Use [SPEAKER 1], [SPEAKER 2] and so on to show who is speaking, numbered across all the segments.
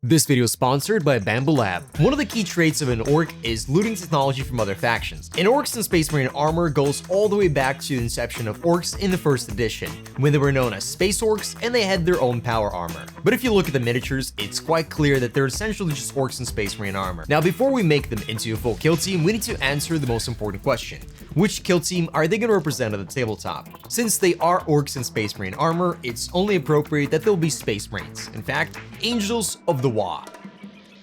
[SPEAKER 1] This video is sponsored by Bambu Lab. One of the key traits of an orc is looting technology from other factions. And Orks and Space Marine armor goes all the way back to the inception of Orks in the first edition, when they were known as Space Orcs and they had their own power armor. But if you look at the miniatures, it's quite clear that they're essentially just Orks and Space Marine armor. Now, before we make them into a full kill team, we need to answer the most important question. Which kill team are they going to represent at the tabletop? Since they are Orks and Space Marine armor, it's only appropriate that they'll be Space Marines. In fact, Angels of the Waaagh.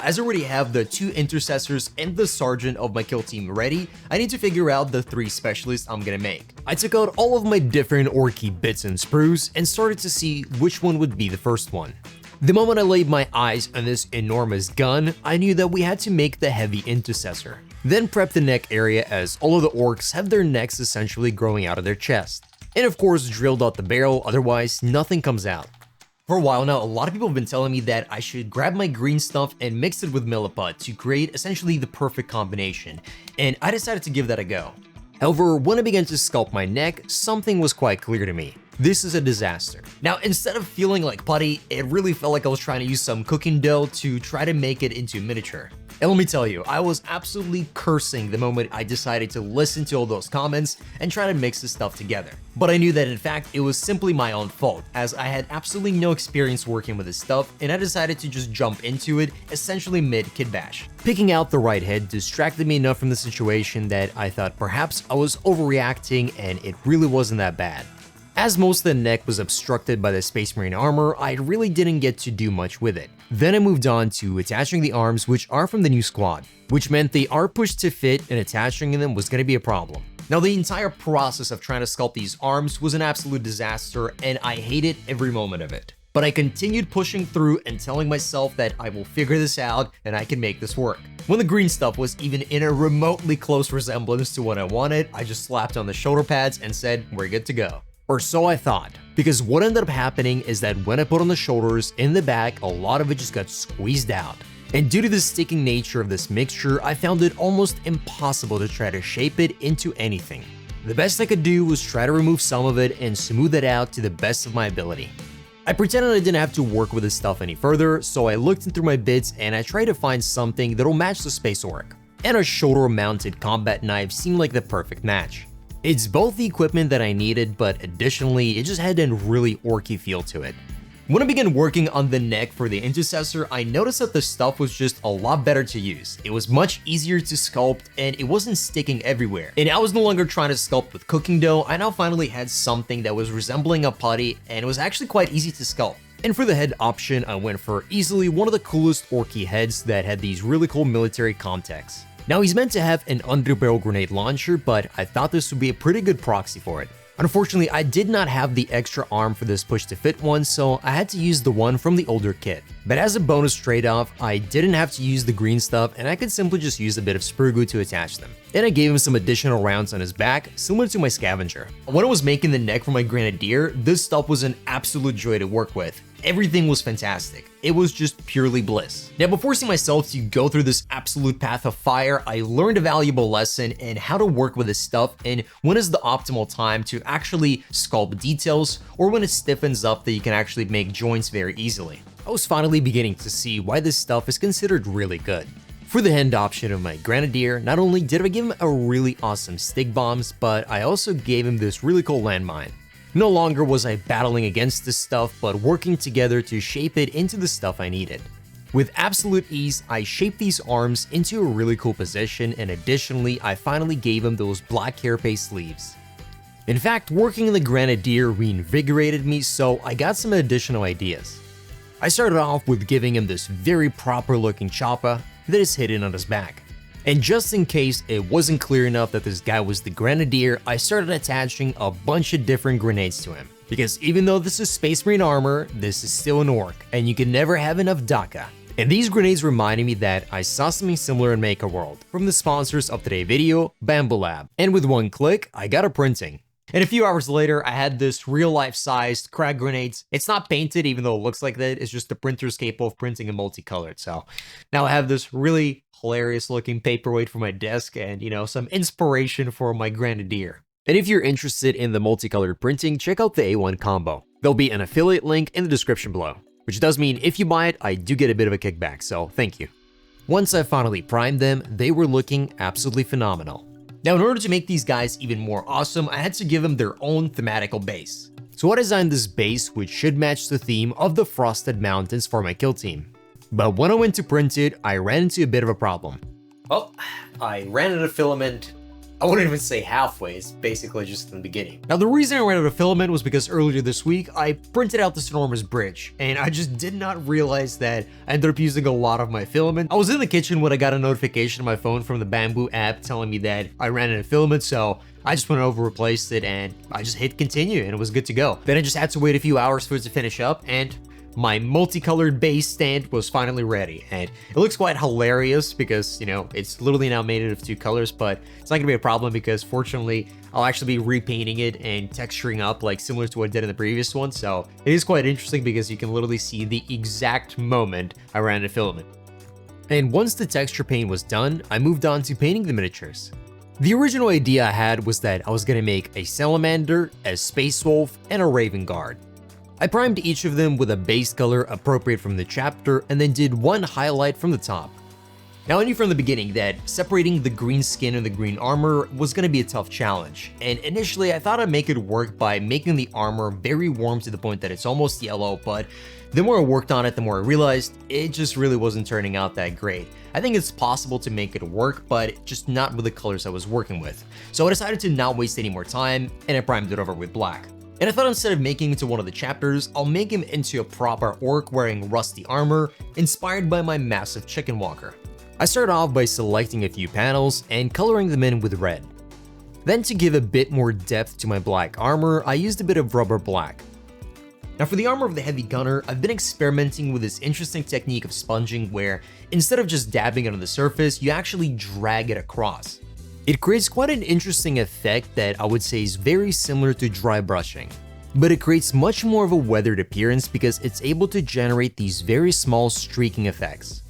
[SPEAKER 1] As I already have the 2 intercessors and the sergeant of my kill team ready, I need to figure out the 3 specialists I'm gonna make. I took out all of my different orky bits and sprues and started to see which one would be the first one. The moment I laid my eyes on this enormous gun, I knew that we had to make the heavy intercessor. Then prep the neck area, as all of the orcs have their necks essentially growing out of their chest. And of course drilled out the barrel, otherwise nothing comes out. For a while now, a lot of people have been telling me that I should grab my green stuff and mix it with milliput to create essentially the perfect combination, and I decided to give that a go. However, when I began to sculpt my neck, something was quite clear to me. This is a disaster. Now, instead of feeling like putty, it really felt like I was trying to use some cooking dough to try to make it into a miniature. And let me tell you, I was absolutely cursing the moment I decided to listen to all those comments and try to mix this stuff together. But I knew that in fact it was simply my own fault, as I had absolutely no experience working with this stuff, and I decided to just jump into it essentially mid-Kitbash. Picking out the right head distracted me enough from the situation that I thought perhaps I was overreacting and it really wasn't that bad. As most of the neck was obstructed by the Space Marine armor, I really didn't get to do much with it. Then I moved on to attaching the arms, which are from the new squad, which meant they are pushed to fit and attaching them was going to be a problem. Now, the entire process of trying to sculpt these arms was an absolute disaster and I hated every moment of it. But I continued pushing through and telling myself that I will figure this out and I can make this work. When the green stuff was even in a remotely close resemblance to what I wanted, I just slapped on the shoulder pads and said, we're good to go. Or so I thought, because what ended up happening is that when I put on the shoulders, in the back, a lot of it just got squeezed out. And due to the sticking nature of this mixture, I found it almost impossible to try to shape it into anything. The best I could do was try to remove some of it and smooth it out to the best of my ability. I pretended I didn't have to work with this stuff any further, so I looked through my bits and I tried to find something that'll match the Space Orc. And a shoulder-mounted combat knife seemed like the perfect match. It's both the equipment that I needed, but additionally, it just had a really orky feel to it. When I began working on the neck for the intercessor, I noticed that the stuff was just a lot better to use. It was much easier to sculpt and it wasn't sticking everywhere. And I was no longer trying to sculpt with cooking dough. I now finally had something that was resembling a putty and it was actually quite easy to sculpt. And for the head option, I went for easily one of the coolest orky heads that had these really cool military contexts. Now, he's meant to have an underbarrel grenade launcher, but I thought this would be a pretty good proxy for it. Unfortunately, I did not have the extra arm for this push-to-fit one, so I had to use the one from the older kit. But as a bonus trade-off, I didn't have to use the green stuff and I could simply just use a bit of sprue glue to attach them. And I gave him some additional rounds on his back, similar to my scavenger. When I was making the neck for my grenadier, this stuff was an absolute joy to work with. Everything was fantastic. It was just purely bliss. Now, before forcing myself to go through this absolute path of fire, I learned a valuable lesson in how to work with this stuff and when is the optimal time to actually sculpt details or when it stiffens up that you can actually make joints very easily. I was finally beginning to see why this stuff is considered really good. For the hand option of my grenadier, not only did I give him a really awesome stick bombs, but I also gave him this really cool landmine. No longer was I battling against this stuff, but working together to shape it into the stuff I needed. With absolute ease, I shaped these arms into a really cool position, and additionally, I finally gave him those black carapace sleeves. In fact, working in the grenadier reinvigorated me, so I got some additional ideas. I started off with giving him this very proper looking choppa that is hidden on his back. And just in case it wasn't clear enough that this guy was the grenadier, I started attaching a bunch of different grenades to him. Because even though this is Space Marine armor, this is still an orc, and you can never have enough DACA. And these grenades reminded me that I saw something similar in Make a World, from the sponsors of today's video, Bambu Lab. And with one click, I got it printing. And a few hours later, I had this real-life sized crack grenades. It's not painted, even though it looks like that. It's just the printer's capable of printing in multicolored. So now I have this really hilarious looking paperweight for my desk and, you know, some inspiration for my grenadier. And if you're interested in the multicolored printing, check out the A1 combo. There'll be an affiliate link in the description below. which does mean if you buy it, I do get a bit of a kickback, so thank you. Once I finally primed them, they were looking absolutely phenomenal. Now, in order to make these guys even more awesome, I had to give them their own thematical base. So I designed this base which should match the theme of the Frosted Mountains for my kill team. But when I went to print it, I ran into a bit of a problem. Oh, I ran out of filament. I wouldn't even say halfway, it's basically just in the beginning. Now, the reason I ran out of filament was because earlier this week, I printed out this enormous bridge, and I just did not realize that I ended up using a lot of my filament. I was in the kitchen when I got a notification on my phone from the Bambu app telling me that I ran out of filament, so I just went over, replaced it, and I just hit continue, and it was good to go. Then I just had to wait a few hours for it to finish up, and my multicolored base stand was finally ready, and it looks quite hilarious because, you know, it's literally now made of 2 colors, but it's not gonna be a problem because fortunately, I'll actually be repainting it and texturing up like similar to what I did in the previous one, so it is quite interesting because you can literally see the exact moment I ran out of filament. And once the texture paint was done, I moved on to painting the miniatures. The original idea I had was that I was gonna make a Salamander, a Space Wolf, and a Raven Guard. I primed each of them with a base color appropriate from the chapter and then did one highlight from the top. Now, I knew from the beginning that separating the green skin and the green armor was going to be a tough challenge, and initially I thought I'd make it work by making the armor very warm to the point that it's almost yellow, but the more I worked on it, the more I realized it just really wasn't turning out that great. I think it's possible to make it work, but just not with the colors I was working with. So I decided to not waste any more time, and I primed it over with black. And I thought instead of making it into one of the chapters, I'll make him into a proper orc wearing rusty armor, inspired by my massive chicken walker. I started off by selecting a few panels and coloring them in with red. Then, to give a bit more depth to my black armor, I used a bit of rubber black. Now, for the armor of the heavy gunner, I've been experimenting with this interesting technique of sponging where instead of just dabbing it on the surface, you actually drag it across. It creates quite an interesting effect that I would say is very similar to dry brushing, but it creates much more of a weathered appearance because it's able to generate these very small streaking effects.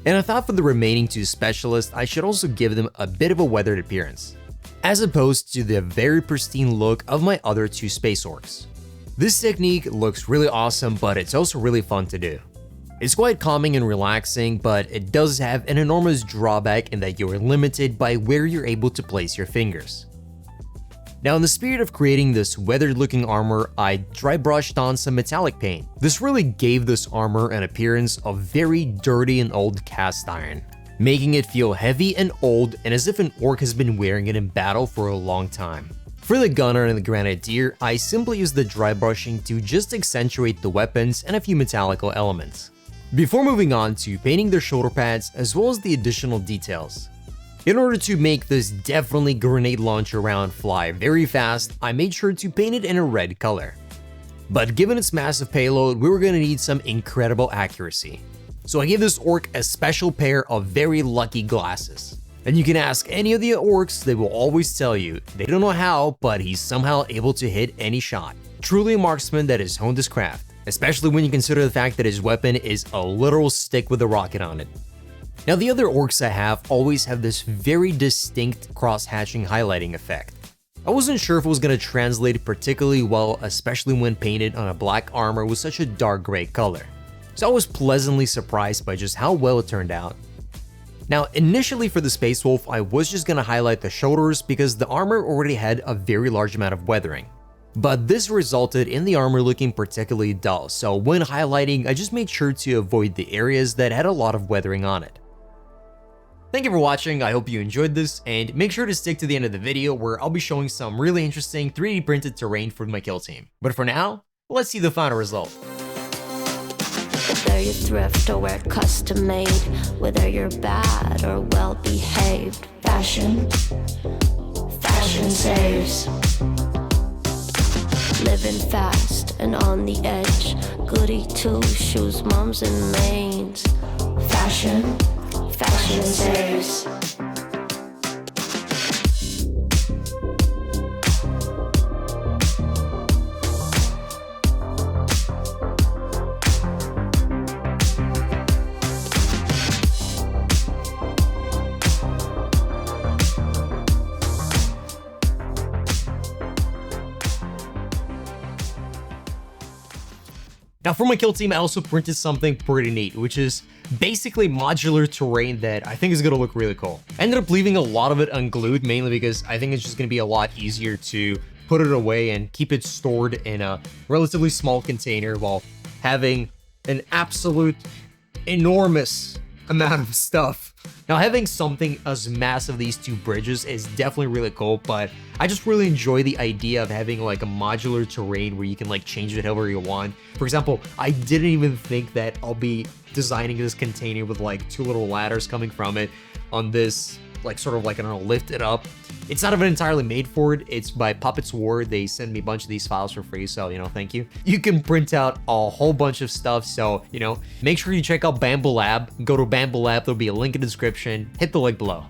[SPEAKER 1] And I thought for the remaining 2 specialists, I should also give them a bit of a weathered appearance, as opposed to the very pristine look of my other 2 space orcs. This technique looks really awesome, but it's also really fun to do. It's quite calming and relaxing, but it does have an enormous drawback in that you are limited by where you're able to place your fingers. Now, in the spirit of creating this weathered looking armor, I dry brushed on some metallic paint. This really gave this armor an appearance of very dirty and old cast iron, making it feel heavy and old and as if an orc has been wearing it in battle for a long time. For the gunner and the grenadier, I simply used the dry brushing to just accentuate the weapons and a few metallical elements, before moving on to painting their shoulder pads as well as the additional details. In order to make this definitely grenade launcher round fly very fast, I made sure to paint it in a red color. But given its massive payload, we were going to need some incredible accuracy. So I gave this orc a special pair of very lucky glasses. And you can ask any of the orcs, they will always tell you they don't know how, but he's somehow able to hit any shot. Truly a marksman that has honed his craft, especially when you consider the fact that his weapon is a literal stick with a rocket on it. Now, the other orcs I have always have this very distinct cross-hatching highlighting effect. I wasn't sure if it was going to translate particularly well, especially when painted on a black armor with such a dark gray color. So I was pleasantly surprised by just how well it turned out. Now, initially for the Space Wolf, I was just going to highlight the shoulders because the armor already had a very large amount of weathering. But this resulted in the armor looking particularly dull, so when highlighting, I just made sure to avoid the areas that had a lot of weathering on it. Thank you for watching, I hope you enjoyed this, and make sure to stick to the end of the video where I'll be showing some really interesting 3D printed terrain for my kill team. But for now, let's see the final result.
[SPEAKER 2] Whether you thrift or wear custom made, whether you're bad or well behaved, fashion saves. Living fast and on the edge, goody two shoes, mums and mains. Fashion saves.
[SPEAKER 1] Now for my kill team, I also printed something pretty neat, which is basically modular terrain that I think is gonna look really cool. I ended up leaving a lot of it unglued, mainly because I think it's just gonna be a lot easier to put it away and keep it stored in a relatively small container while having an absolute enormous amount of stuff. Now having something as massive as these two bridges is definitely really cool, but I just really enjoy the idea of having like a modular terrain where you can like change it however you want. For example, I didn't even think that I'll be designing this container with like two little ladders coming from it on this like sort of like, I don't know, lift it up. It's not even entirely made for it. It's by Puppetswar. They send me a bunch of these files for free, so, you know, thank you. You can print out a whole bunch of stuff, so, you know, make sure you check out Bambu Lab. Go to Bambu Lab, there'll be a link in the description. Hit the link below.